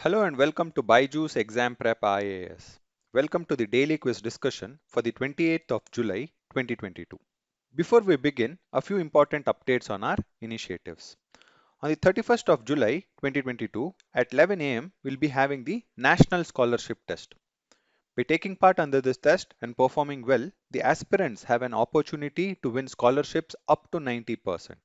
Hello and welcome to BYJU'S Exam Prep IAS. Welcome to the daily quiz discussion for the 28th of July 2022. Before we begin, a few important updates on our initiatives. On the 31st of July 2022 at 11 a.m. we'll be having the National Scholarship Test. By taking part under this test and performing well, the aspirants have an opportunity to win scholarships up to 90%.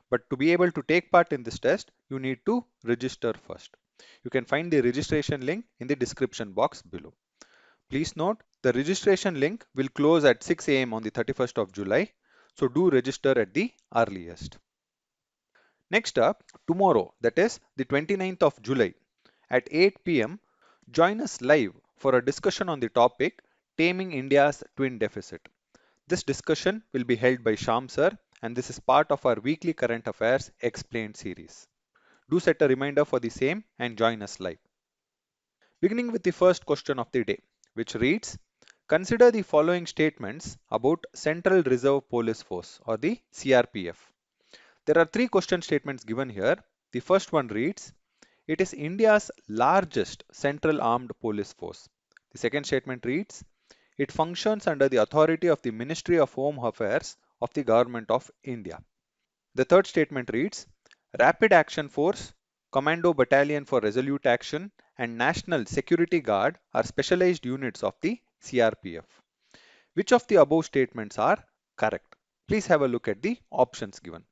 But to be able to take part in this test, you need to register first. You can find the registration link in the description box below. Please note, the registration link will close at 6 a.m. on the 31st of July, so do register at the earliest. Next up, tomorrow, that is the 29th of July at 8 p.m., join us live for a discussion on the topic Taming India's Twin Deficit. This discussion will be held by Sham sir, and this is part of our weekly current affairs explained series. Do set a reminder for the same and join us live. Beginning with the first question of the day, which reads, consider the following statements about Central Reserve Police Force or the CRPF. There are three question statements given here. The first one reads, it is India's largest central armed police force. The second statement reads, it functions under the authority of the Ministry of Home Affairs of the Government of India. The third statement reads, Rapid Action Force, Commando Battalion for Resolute Action, and National Security Guard are specialized units of the CRPF. Which of the above statements are correct? Please have a look at the options given.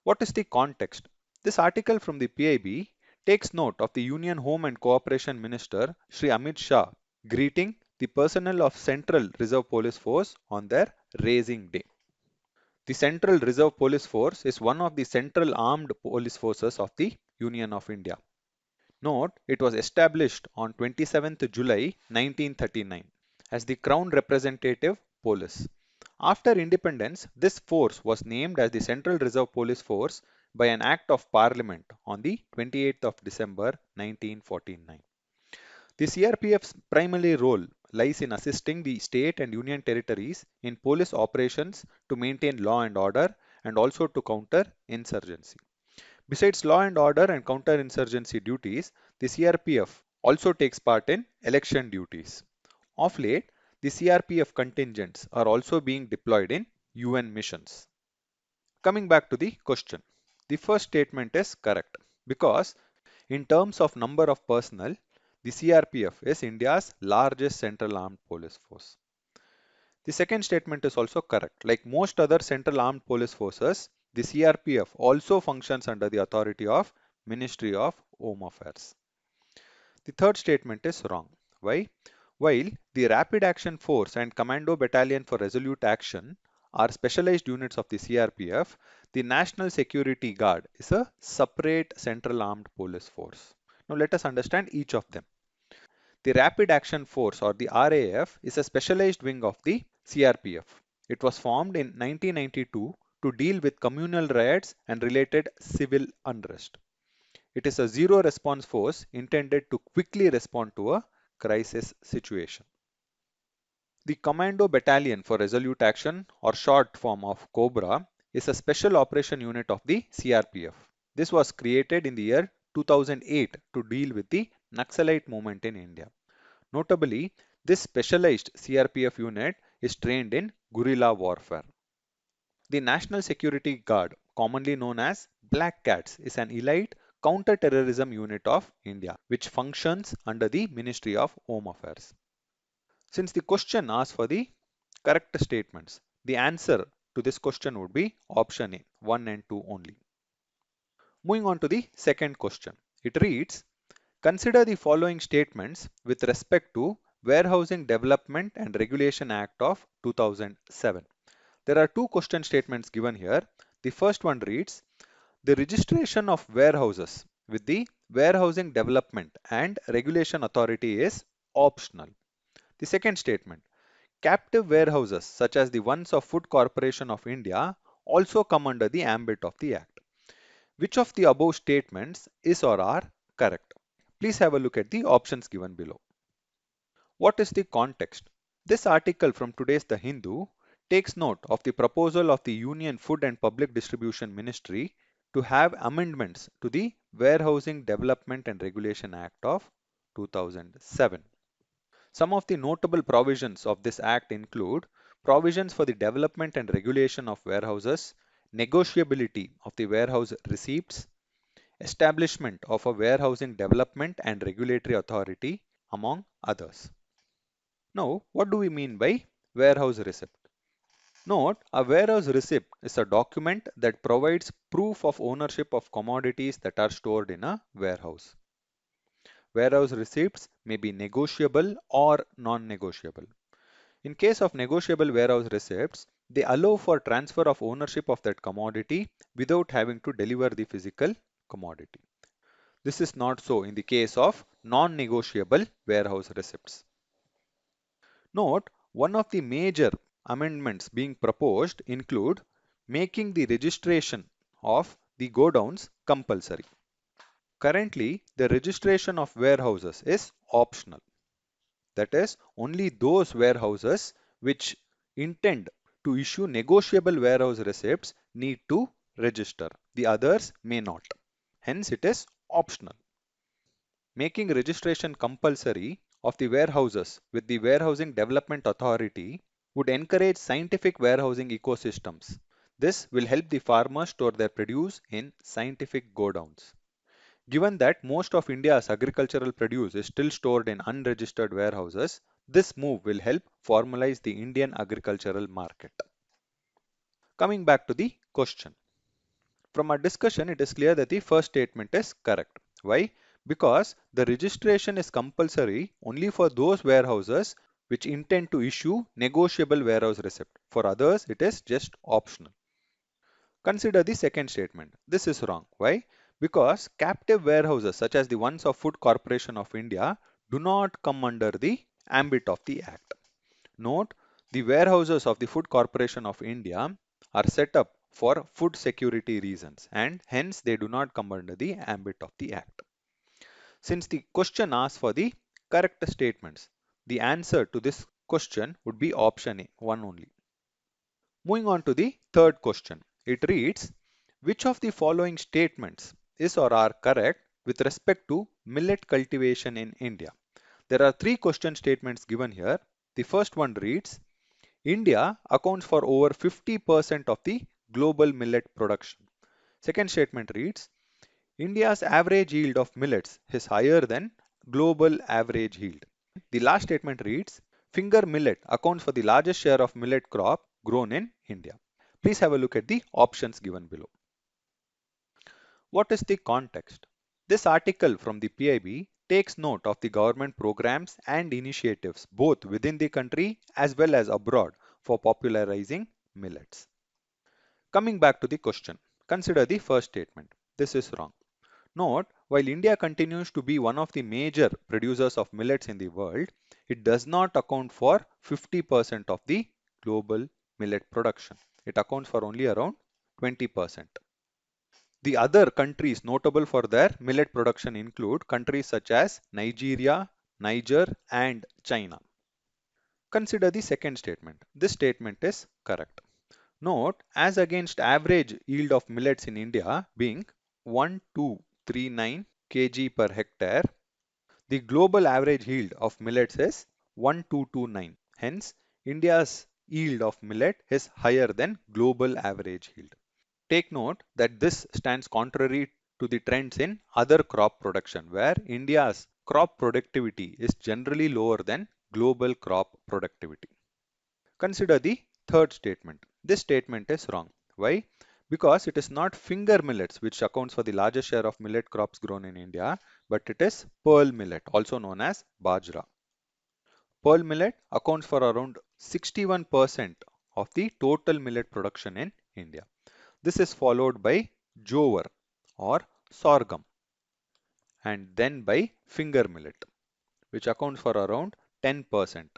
What is the context? This article from the PIB takes note of the Union Home and Cooperation Minister Shri Amit Shah greeting the personnel of Central Reserve Police Force on their raising day. The Central Reserve Police Force is one of the central armed police forces of the Union of India. Note, it was established on 27th July 1939 as the Crown Representative Police. After independence, this force was named as the Central Reserve Police Force by an Act of Parliament on the 28th of December 1949. The CRPF's primary role lies in assisting the state and union territories in police operations to maintain law and order and also to counter insurgency. Besides law and order and counter-insurgency duties, the CRPF also takes part in election duties. Of late, the CRPF contingents are also being deployed in UN missions. Coming back to the question, the first statement is correct because in terms of number of personnel, the CRPF is India's largest central armed police force. The second statement is also correct. Like most other central armed police forces, the CRPF also functions under the authority of Ministry of Home Affairs. The third statement is wrong. Why? While the Rapid Action Force and Commando Battalion for Resolute Action are specialized units of the CRPF, the National Security Guard is a separate central armed police force. Now let us understand each of them. The Rapid Action Force or the RAF is a specialized wing of the CRPF. It was formed in 1992 to deal with communal riots and related civil unrest. It is a zero response force intended to quickly respond to a crisis situation. The Commando Battalion for Resolute Action, or short form of COBRA, is a special operation unit of the CRPF. This was created in the year 2008 to deal with the Naxalite movement in India. Notably, this specialized CRPF unit is trained in guerrilla warfare. The National Security Guard, commonly known as Black Cats, is an elite counter-terrorism unit of India, which functions under the Ministry of Home Affairs. Since the question asks for the correct statements, the answer to this question would be option A, 1 and 2 only. Moving on to the second question. It reads, consider the following statements with respect to Warehousing Development and Regulation Act of 2007. There are two question statements given here. The first one reads, the registration of warehouses with the Warehousing Development and Regulation Authority is optional. The second statement, captive warehouses such as the ones of Food Corporation of India also come under the ambit of the Act. Which of the above statements is or are correct? Please have a look at the options given below. What is the context? This article from today's The Hindu takes note of the proposal of the Union Food and Public Distribution Ministry to have amendments to the Warehousing Development and Regulation Act of 2007. Some of the notable provisions of this act include provisions for the development and regulation of warehouses, negotiability of the warehouse receipts, establishment of a warehousing development and regulatory authority, among others. Now, what do we mean by warehouse receipt? Note, a warehouse receipt is a document that provides proof of ownership of commodities that are stored in a warehouse. Warehouse receipts may be negotiable or non-negotiable. In case of negotiable warehouse receipts, they allow for transfer of ownership of that commodity without having to deliver the physical commodity. This is not so in the case of non-negotiable warehouse receipts. Note, one of the major amendments being proposed include making the registration of the godowns compulsory. Currently, the registration of warehouses is optional. That is, only those warehouses which intend to issue negotiable warehouse receipts need to register. The others may not. Hence, it is optional. Making registration compulsory of the warehouses with the Warehousing Development Authority would encourage scientific warehousing ecosystems. This will help the farmers store their produce in scientific godowns. Given that most of India's agricultural produce is still stored in unregistered warehouses, this move will help formalize the Indian agricultural market. Coming back to the question. From our discussion, it is clear that the first statement is correct. Why? Because the registration is compulsory only for those warehouses which intend to issue negotiable warehouse receipt. For others, it is just optional. Consider the second statement. This is wrong. Why? Because captive warehouses such as the ones of Food Corporation of India do not come under the ambit of the Act. Note, the warehouses of the Food Corporation of India are set up for food security reasons and hence they do not come under the ambit of the Act. Since the question asks for the correct statements, the answer to this question would be option A, one only. Moving on to the third question. It reads, which of the following statements is or are correct with respect to millet cultivation in India? There are three question statements given here. The first one reads, India accounts for over 50% of the global millet production. Second statement reads, India's average yield of millets is higher than global average yield. The last statement reads, finger millet accounts for the largest share of millet crop grown in India. Please have a look at the options given below. What is the context? This article from the PIB takes note of the government programs and initiatives both within the country as well as abroad for popularizing millets. Coming back to the question, consider the first statement. This is wrong. Note, while India continues to be one of the major producers of millets in the world, it does not account for 50% of the global millet production. It accounts for only around 20%. The other countries notable for their millet production include countries such as Nigeria, Niger, and China. Consider the second statement. This statement is correct. Note, as against average yield of millets in India being 1239 kg per hectare, the global average yield of millets is 1229. Hence, India's yield of millet is higher than global average yield. Take note that this stands contrary to the trends in other crop production, where India's crop productivity is generally lower than global crop productivity. Consider the third statement. This statement is wrong. Why? Because it is not finger millets which accounts for the largest share of millet crops grown in India, but it is pearl millet, also known as bajra. Pearl millet accounts for around 61% of the total millet production in India. This is followed by jowar or sorghum and then by finger millet, which accounts for around 10%.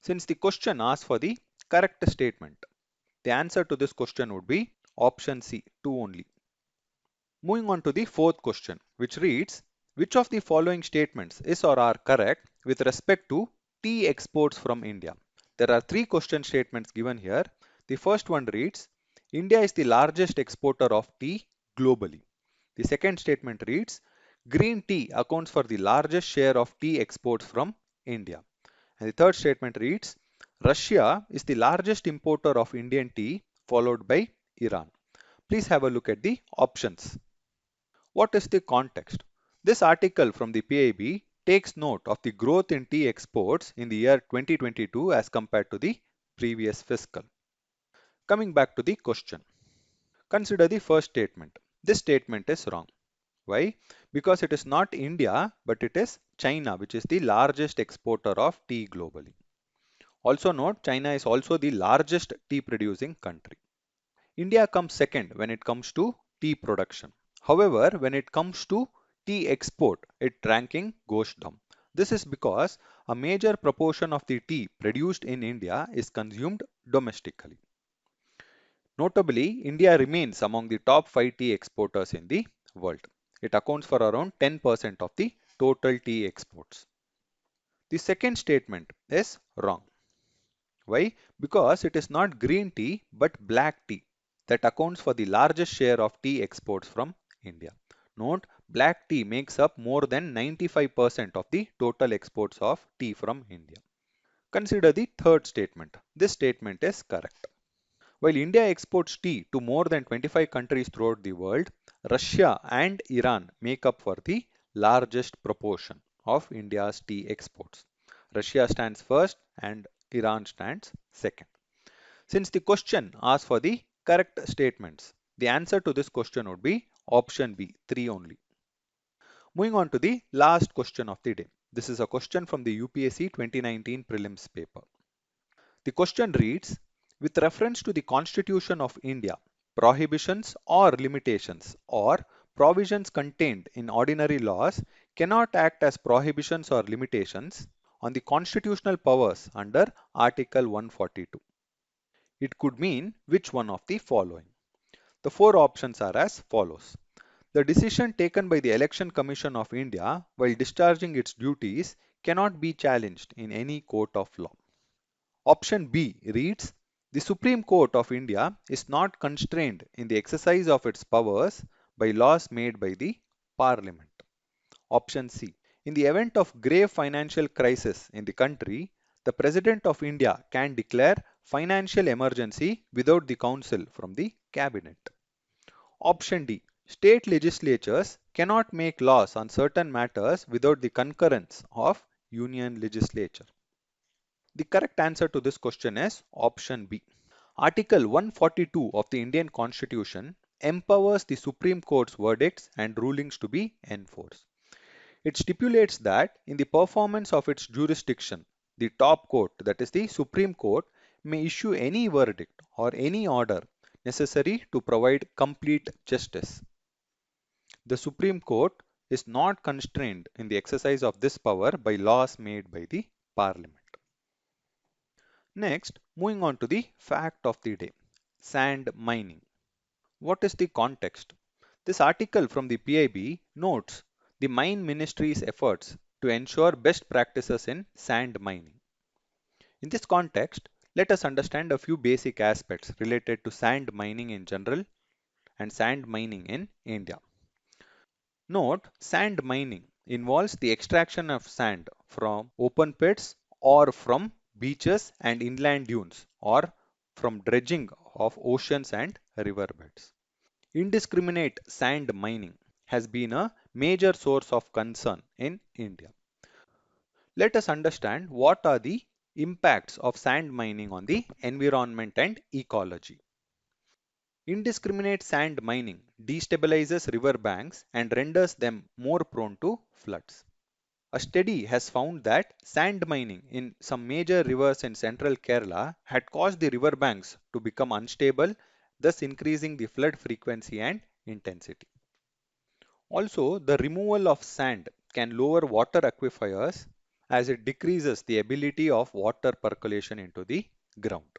Since the question asks for the correct statement, the answer to this question would be option C, 2 only. Moving on to the fourth question, which reads, which of the following statements is or are correct with respect to tea exports from India? There are three question statements given here. The first one reads, India is the largest exporter of tea globally. The second statement reads, green tea accounts for the largest share of tea exports from India. And the third statement reads, Russia is the largest importer of Indian tea, followed by Iran. Please have a look at the options. What is the context? This article from the PIB takes note of the growth in tea exports in the year 2022 as compared to the previous fiscal. Coming back to the question. Consider the first statement. This statement is wrong. Why? Because it is not India, but it is China, which is the largest exporter of tea globally. Also note, China is also the largest tea producing country. India comes second when it comes to tea production. However, when it comes to tea export, its ranking goes down. This is because a major proportion of the tea produced in India is consumed domestically. Notably, India remains among the top 5 tea exporters in the world. It accounts for around 10% of the total tea exports. The second statement is wrong. Why? Because it is not green tea but black tea that accounts for the largest share of tea exports from India. Note, black tea makes up more than 95% of the total exports of tea from India. Consider the third statement. This statement is correct. While India exports tea to more than 25 countries throughout the world, Russia and Iran make up for the largest proportion of India's tea exports. Russia stands first and Iran stands second. Since the question asks for the correct statements, the answer to this question would be option B, 3 only. Moving on to the last question of the day. This is a question from the UPSC 2019 prelims paper. The question reads, with reference to the Constitution of India, prohibitions or limitations or provisions contained in ordinary laws cannot act as prohibitions or limitations on the constitutional powers under Article 142. It could mean which one of the following? The four options are as follows. The decision taken by the Election Commission of India while discharging its duties cannot be challenged in any court of law. Option B reads, the Supreme Court of India is not constrained in the exercise of its powers by laws made by the Parliament. Option C, in the event of grave financial crisis in the country, the President of India can declare financial emergency without the counsel from the Cabinet. Option D, state legislatures cannot make laws on certain matters without the concurrence of Union legislature. The correct answer to this question is option B. Article 142 of the Indian Constitution empowers the Supreme Court's verdicts and rulings to be enforced. It stipulates that in the performance of its jurisdiction, the top court, that is the Supreme Court, may issue any verdict or any order necessary to provide complete justice. The Supreme Court is not constrained in the exercise of this power by laws made by the Parliament. Next, moving on to the fact of the day, sand mining. What is the context? This article from the PIB notes the Mine Ministry's efforts to ensure best practices in sand mining. In this context, let us understand a few basic aspects related to sand mining in general and sand mining in India. Note, sand mining involves the extraction of sand from open pits or from beaches and inland dunes or from dredging of oceans and riverbeds. Indiscriminate sand mining has been a major source of concern in India. Let us understand what are the impacts of sand mining on the environment and ecology. Indiscriminate sand mining destabilizes river banks and renders them more prone to floods. A study has found that sand mining in some major rivers in central Kerala had caused the river banks to become unstable, thus increasing the flood frequency and intensity. Also, the removal of sand can lower water aquifers as it decreases the ability of water percolation into the ground.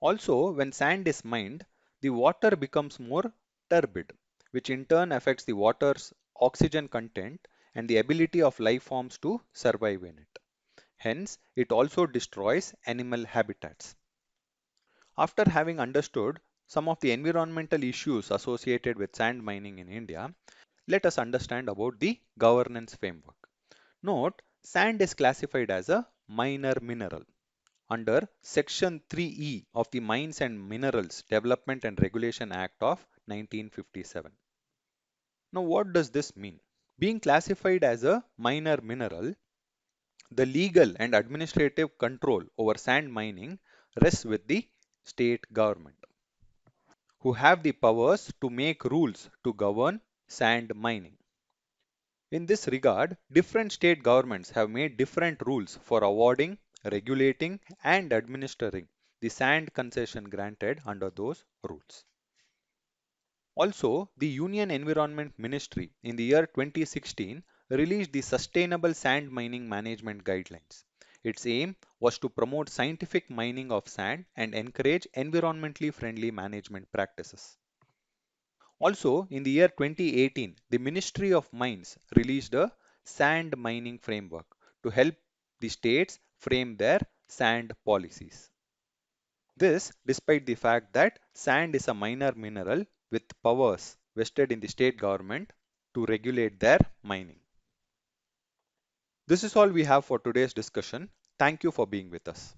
Also, when sand is mined, the water becomes more turbid, which in turn affects the water's oxygen content and the ability of life forms to survive in it. Hence, it also destroys animal habitats. After having understood some of the environmental issues associated with sand mining in India, let us understand about the governance framework. Note, sand is classified as a minor mineral under Section 3E of the Mines and Minerals Development and Regulation Act of 1957. Now, what does this mean? Being classified as a minor mineral, the legal and administrative control over sand mining rests with the state government, who have the powers to make rules to govern sand mining. In this regard, different state governments have made different rules for awarding, regulating, and administering the sand concession granted under those rules. Also, the Union Environment Ministry in the year 2016 released the Sustainable Sand Mining Management Guidelines. Its aim was to promote scientific mining of sand and encourage environmentally friendly management practices. Also, in the year 2018, the Ministry of Mines released a sand mining framework to help the states frame their sand policies. This, despite the fact that sand is a minor mineral with powers vested in the state government to regulate their mining. This is all we have for today's discussion. Thank you for being with us.